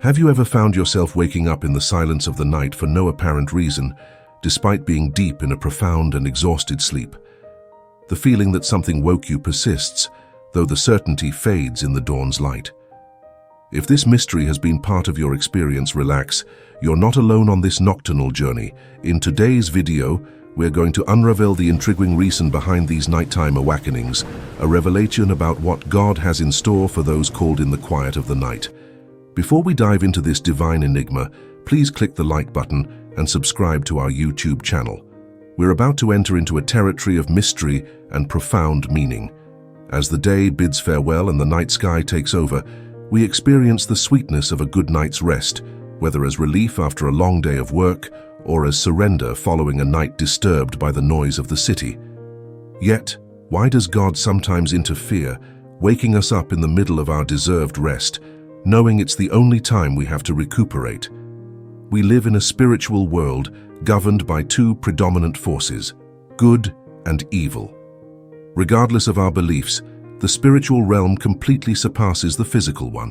Have you ever found yourself waking up in the silence of the night for no apparent reason, despite being deep in a profound and exhausted sleep? The feeling that something woke you persists, though the certainty fades in the dawn's light. If this mystery has been part of your experience, relax. You're not alone on this nocturnal journey. In today's video, we're going to unravel the intriguing reason behind these nighttime awakenings, a revelation about what God has in store for those called in the quiet of the night. Before we dive into this divine enigma, please click the like button and subscribe to our YouTube channel. We're about to enter into a territory of mystery and profound meaning. As the day bids farewell and the night sky takes over, we experience the sweetness of a good night's rest, whether as relief after a long day of work or as surrender following a night disturbed by the noise of the city. Yet, why does God sometimes interfere, waking us up in the middle of our deserved rest, knowing it's the only time we have to recuperate? We live in a spiritual world governed by two predominant forces, good and evil. Regardless of our beliefs, the spiritual realm completely surpasses the physical one.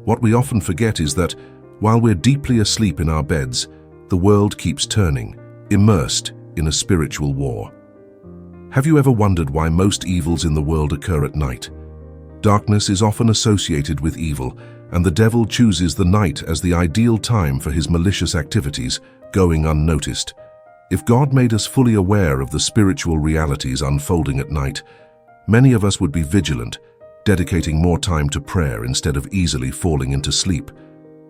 What we often forget is that, while we're deeply asleep in our beds, the world keeps turning, immersed in a spiritual war. Have you ever wondered why most evils in the world occur at night? Darkness is often associated with evil, and the devil chooses the night as the ideal time for his malicious activities, going unnoticed. If God made us fully aware of the spiritual realities unfolding at night, many of us would be vigilant, dedicating more time to prayer instead of easily falling into sleep.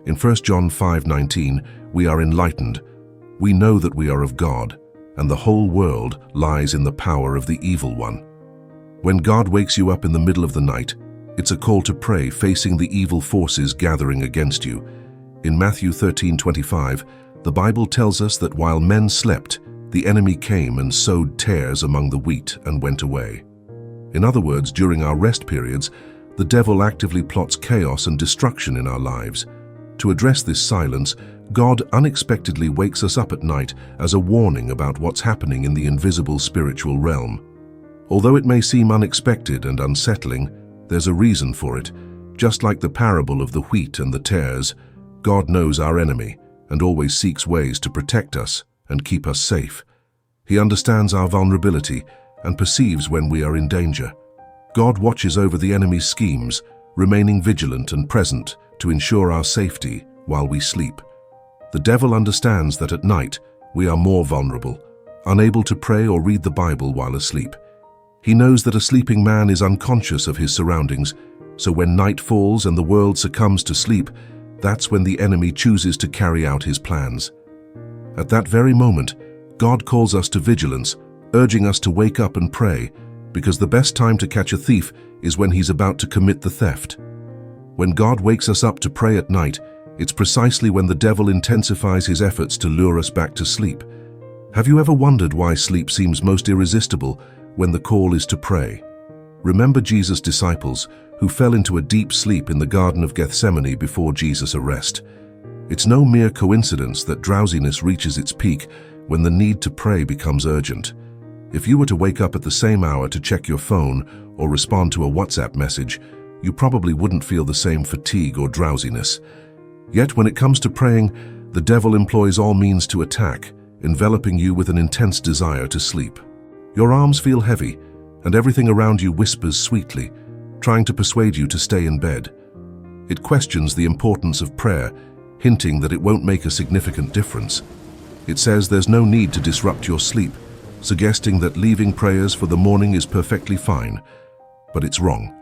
In 1 John 5:19, we are enlightened. We know that we are of God, and the whole world lies in the power of the evil one. When God wakes you up in the middle of the night, it's a call to pray, facing the evil forces gathering against you. In Matthew 13:25, the Bible tells us that while men slept, the enemy came and sowed tares among the wheat and went away. In other words, during our rest periods, the devil actively plots chaos and destruction in our lives. To address this silence, God unexpectedly wakes us up at night as a warning about what's happening in the invisible spiritual realm. Although it may seem unexpected and unsettling, there's a reason for it. Just like the parable of the wheat and the tares, God knows our enemy and always seeks ways to protect us and keep us safe. He understands our vulnerability and perceives when we are in danger. God watches over the enemy's schemes, remaining vigilant and present to ensure our safety while we sleep. The devil understands that at night we are more vulnerable, unable to pray or read the Bible while asleep. He knows that a sleeping man is unconscious of his surroundings, so when night falls and the world succumbs to sleep, that's when the enemy chooses to carry out his plans. At that very moment, God calls us to vigilance, urging us to wake up and pray, because the best time to catch a thief is when he's about to commit the theft. When God wakes us up to pray at night, it's precisely when the devil intensifies his efforts to lure us back to sleep. Have you ever wondered why sleep seems most irresistible when the call is to pray? Remember Jesus' disciples who fell into a deep sleep in the Garden of Gethsemane before Jesus' arrest. It's no mere coincidence that drowsiness reaches its peak when the need to pray becomes urgent. If you were to wake up at the same hour to check your phone or respond to a WhatsApp message, you probably wouldn't feel the same fatigue or drowsiness. Yet when it comes to praying, the devil employs all means to attack, enveloping you with an intense desire to sleep. Your arms feel heavy, and everything around you whispers sweetly, trying to persuade you to stay in bed. It questions the importance of prayer, hinting that it won't make a significant difference. It says there's no need to disrupt your sleep, suggesting that leaving prayers for the morning is perfectly fine. But it's wrong.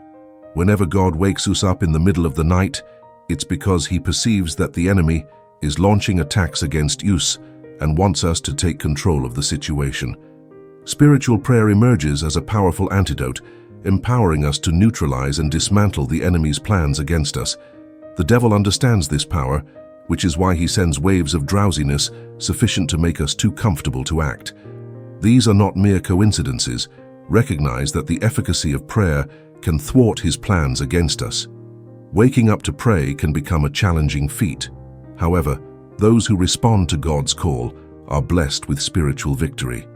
Whenever God wakes us up in the middle of the night, it's because he perceives that the enemy is launching attacks against us and wants us to take control of the situation. Spiritual prayer emerges as a powerful antidote, empowering us to neutralize and dismantle the enemy's plans against us. The devil understands this power, which is why he sends waves of drowsiness sufficient to make us too comfortable to act. These are not mere coincidences. Recognize that the efficacy of prayer can thwart his plans against us. Waking up to pray can become a challenging feat. However, those who respond to God's call are blessed with spiritual victory.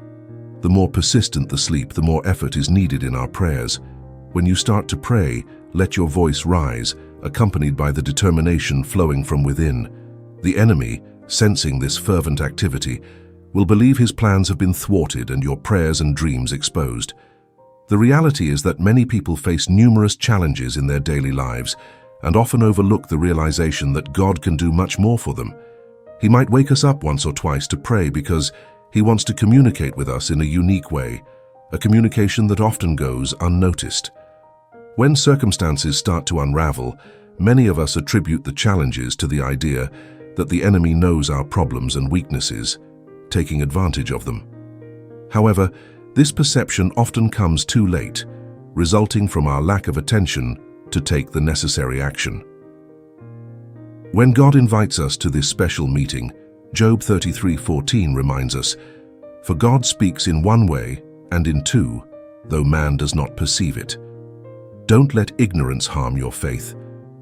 The more persistent the sleep, the more effort is needed in our prayers. When you start to pray, let your voice rise, accompanied by the determination flowing from within. The enemy, sensing this fervent activity, will believe his plans have been thwarted and your prayers and dreams exposed. The reality is that many people face numerous challenges in their daily lives and often overlook the realization that God can do much more for them. He might wake us up once or twice to pray because He wants to communicate with us in a unique way, a communication that often goes unnoticed. When circumstances start to unravel, many of us attribute the challenges to the idea that the enemy knows our problems and weaknesses, taking advantage of them. However, this perception often comes too late, resulting from our lack of attention to take the necessary action. When God invites us to this special meeting, Job 33:14 reminds us, "For God speaks in one way and in two, though man does not perceive it." Don't let ignorance harm your faith.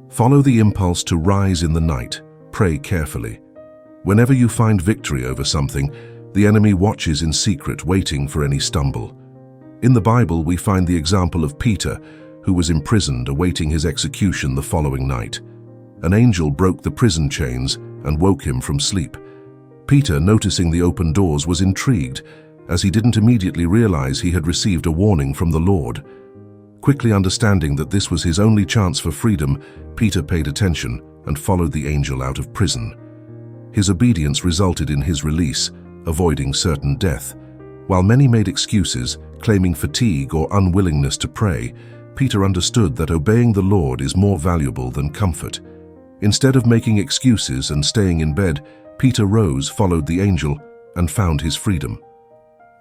Follow the impulse to rise in the night. Pray carefully. Whenever you find victory over something, the enemy watches in secret, waiting for any stumble. In the Bible, we find the example of Peter, who was imprisoned, awaiting his execution the following night. An angel broke the prison chains and woke him from sleep. Peter, noticing the open doors, was intrigued, as he didn't immediately realize he had received a warning from the Lord. Quickly understanding that this was his only chance for freedom, Peter paid attention and followed the angel out of prison. His obedience resulted in his release, avoiding certain death. While many made excuses, claiming fatigue or unwillingness to pray, Peter understood that obeying the Lord is more valuable than comfort. Instead of making excuses and staying in bed, Peter rose, followed the angel, and found his freedom.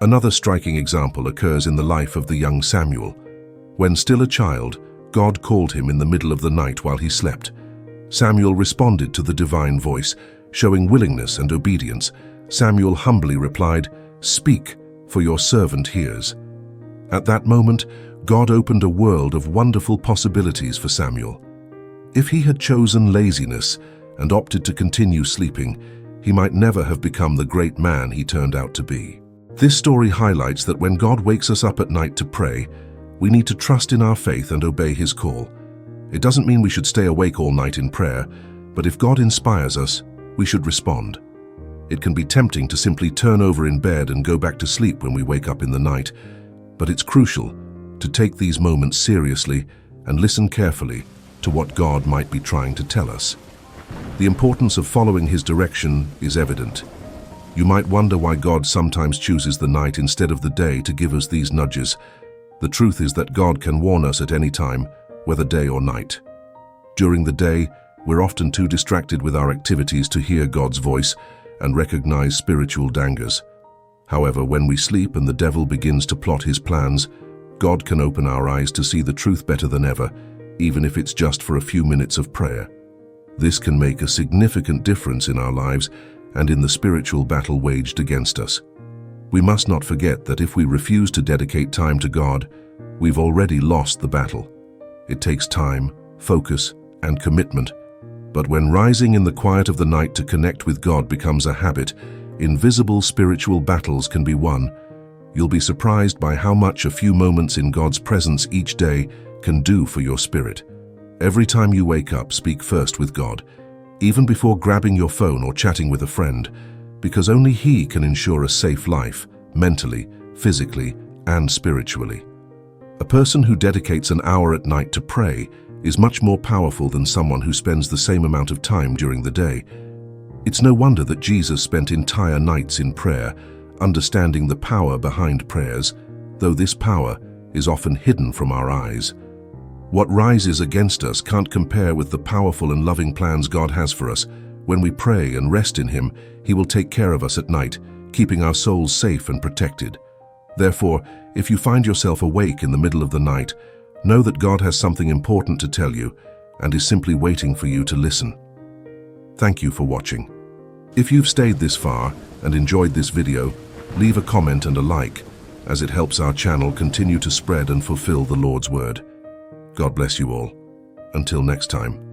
Another striking example occurs in the life of the young Samuel. When still a child, God called him in the middle of the night while he slept. Samuel responded to the divine voice, showing willingness and obedience. Samuel humbly replied, "Speak, for your servant hears." At that moment, God opened a world of wonderful possibilities for Samuel. If he had chosen laziness and opted to continue sleeping, he might never have become the great man he turned out to be. This story highlights that when God wakes us up at night to pray, we need to trust in our faith and obey His call. It doesn't mean we should stay awake all night in prayer, but if God inspires us, we should respond. It can be tempting to simply turn over in bed and go back to sleep when we wake up in the night, but it's crucial to take these moments seriously and listen carefully to what God might be trying to tell us. The importance of following His direction is evident. You might wonder why God sometimes chooses the night instead of the day to give us these nudges. The truth is that God can warn us at any time, whether day or night. During the day, we're often too distracted with our activities to hear God's voice and recognize spiritual dangers. However, when we sleep and the devil begins to plot his plans, God can open our eyes to see the truth better than ever, even if it's just for a few minutes of prayer. This can make a significant difference in our lives and in the spiritual battle waged against us. We must not forget that if we refuse to dedicate time to God, we've already lost the battle. It takes time, focus, and commitment. But when rising in the quiet of the night to connect with God becomes a habit, invisible spiritual battles can be won. You'll be surprised by how much a few moments in God's presence each day can do for your spirit. Every time you wake up, speak first with God, even before grabbing your phone or chatting with a friend, because only He can ensure a safe life, mentally, physically, and spiritually. A person who dedicates an hour at night to pray is much more powerful than someone who spends the same amount of time during the day. It's no wonder that Jesus spent entire nights in prayer, understanding the power behind prayers, though this power is often hidden from our eyes. What rises against us can't compare with the powerful and loving plans God has for us. When we pray and rest in Him, He will take care of us at night, keeping our souls safe and protected. Therefore, if you find yourself awake in the middle of the night, know that God has something important to tell you and is simply waiting for you to listen. Thank you for watching. If you've stayed this far and enjoyed this video, leave a comment and a like, as it helps our channel continue to spread and fulfill the Lord's word. God bless you all. Until next time.